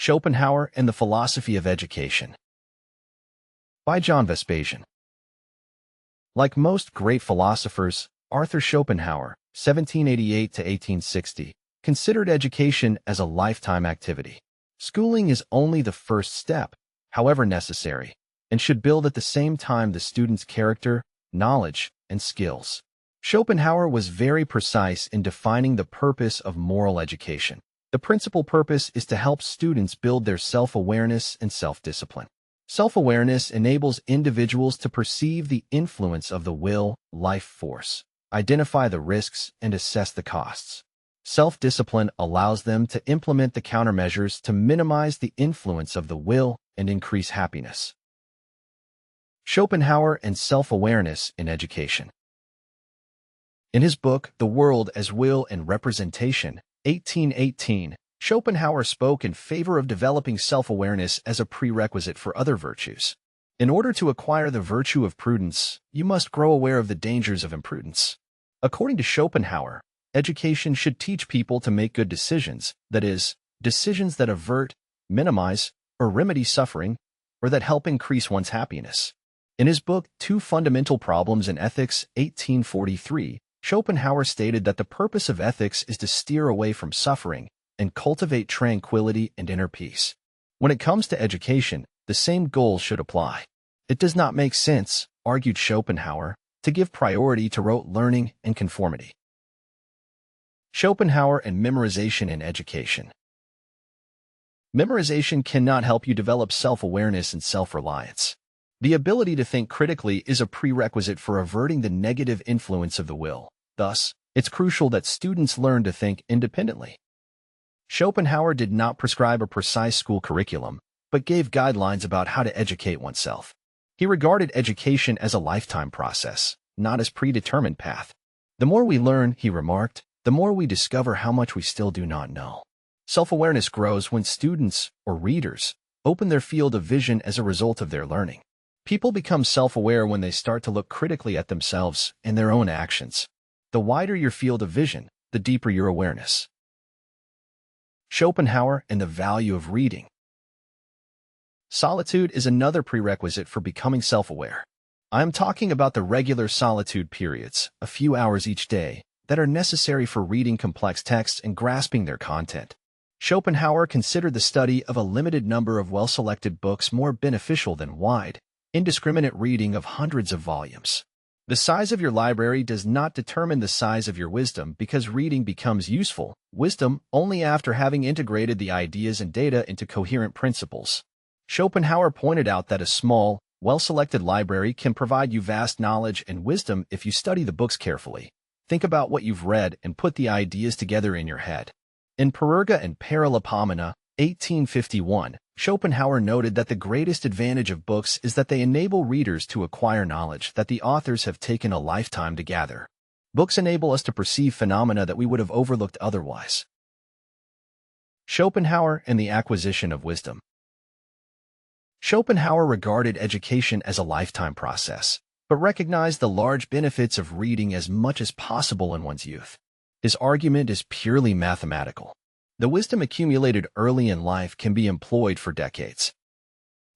Schopenhauer and the Philosophy of Education by John Vespasian. Like most great philosophers, Arthur Schopenhauer, 1788 to 1860, considered education as a lifetime activity. Schooling is only the first step, however necessary, and should build at the same time the student's character, knowledge, and skills. Schopenhauer was very precise in defining the purpose of moral education. The principal purpose is to help students build their self-awareness and self-discipline. Self-awareness enables individuals to perceive the influence of the will, life force, identify the risks, and assess the costs. Self-discipline allows them to implement the countermeasures to minimize the influence of the will and increase happiness. Schopenhauer and Self-Awareness in Education. In his book, The World as Will and Representation, 1818, Schopenhauer spoke in favor of developing self-awareness as a prerequisite for other virtues. In order to acquire the virtue of prudence, you must grow aware of the dangers of imprudence. According to Schopenhauer, education should teach people to make good decisions, that is, decisions that avert, minimize, or remedy suffering, or that help increase one's happiness. In his book, Two Fundamental Problems in Ethics, 1843, Schopenhauer stated that the purpose of ethics is to steer away from suffering and cultivate tranquility and inner peace. When it comes to education, the same goals should apply. It does not make sense, argued Schopenhauer, to give priority to rote learning and conformity. Schopenhauer and Memorization in Education. Memorization cannot help you develop self-awareness and self-reliance. The ability to think critically is a prerequisite for averting the negative influence of the will. Thus, it's crucial that students learn to think independently. Schopenhauer did not prescribe a precise school curriculum, but gave guidelines about how to educate oneself. He regarded education as a lifetime process, not as a predetermined path. The more we learn, he remarked, the more we discover how much we still do not know. Self-awareness grows when students, or readers, open their field of vision as a result of their learning. People become self-aware when they start to look critically at themselves and their own actions. The wider your field of vision, the deeper your awareness. Schopenhauer and the value of reading. Solitude is another prerequisite for becoming self-aware. I am talking about the regular solitude periods, a few hours each day, that are necessary for reading complex texts and grasping their content. Schopenhauer considered the study of a limited number of well-selected books more beneficial than wide, indiscriminate reading of hundreds of volumes. The size of your library does not determine the size of your wisdom because reading becomes useful, wisdom, only after having integrated the ideas and data into coherent principles. Schopenhauer pointed out that a small, well-selected library can provide you vast knowledge and wisdom if you study the books carefully. Think about what you've read and put the ideas together in your head. In Pererga and Paralipomena, 1851, Schopenhauer noted that the greatest advantage of books is that they enable readers to acquire knowledge that the authors have taken a lifetime to gather. Books enable us to perceive phenomena that we would have overlooked otherwise. Schopenhauer and the Acquisition of Wisdom. Schopenhauer regarded education as a lifetime process, but recognized the large benefits of reading as much as possible in one's youth. His argument is purely mathematical. The wisdom accumulated early in life can be employed for decades.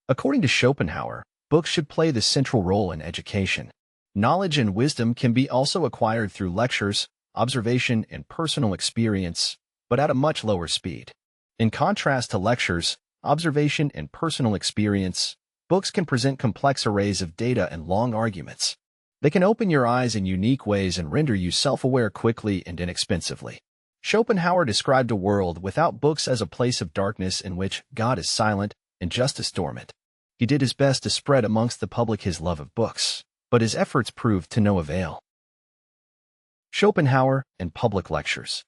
According to Schopenhauer, books should play the central role in education. Knowledge and wisdom can be also acquired through lectures, observation, and personal experience, but at a much lower speed. In contrast to lectures, observation, and personal experience, books can present complex arrays of data and long arguments. They can open your eyes in unique ways and render you self-aware quickly and inexpensively. Schopenhauer described a world without books as a place of darkness in which God is silent and justice dormant. He did his best to spread amongst the public his love of books, but his efforts proved to no avail. Schopenhauer and public lectures.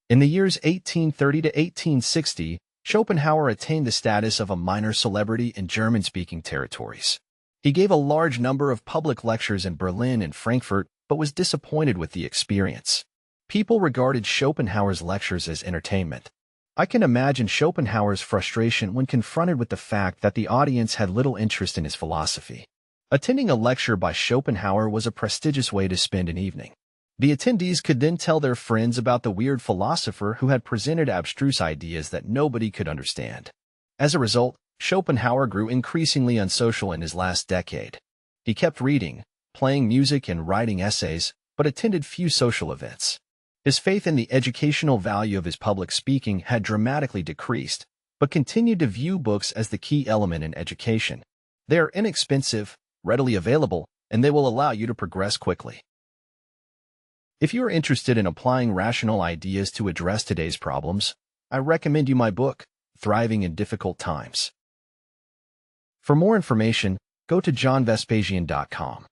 In the years 1830 to 1860, Schopenhauer attained the status of a minor celebrity in German-speaking territories. He gave a large number of public lectures in Berlin and Frankfurt, but was disappointed with the experience. People regarded Schopenhauer's lectures as entertainment. I can imagine Schopenhauer's frustration when confronted with the fact that the audience had little interest in his philosophy. Attending a lecture by Schopenhauer was a prestigious way to spend an evening. The attendees could then tell their friends about the weird philosopher who had presented abstruse ideas that nobody could understand. As a result, Schopenhauer grew increasingly unsocial in his last decade. He kept reading, playing music and writing essays, but attended few social events. His faith in the educational value of his public speaking had dramatically decreased, but continued to view books as the key element in education. They are inexpensive, readily available, and they will allow you to progress quickly. If you are interested in applying rational ideas to address today's problems, I recommend you my book, Thriving in Difficult Times. For more information, go to johnvespasian.com.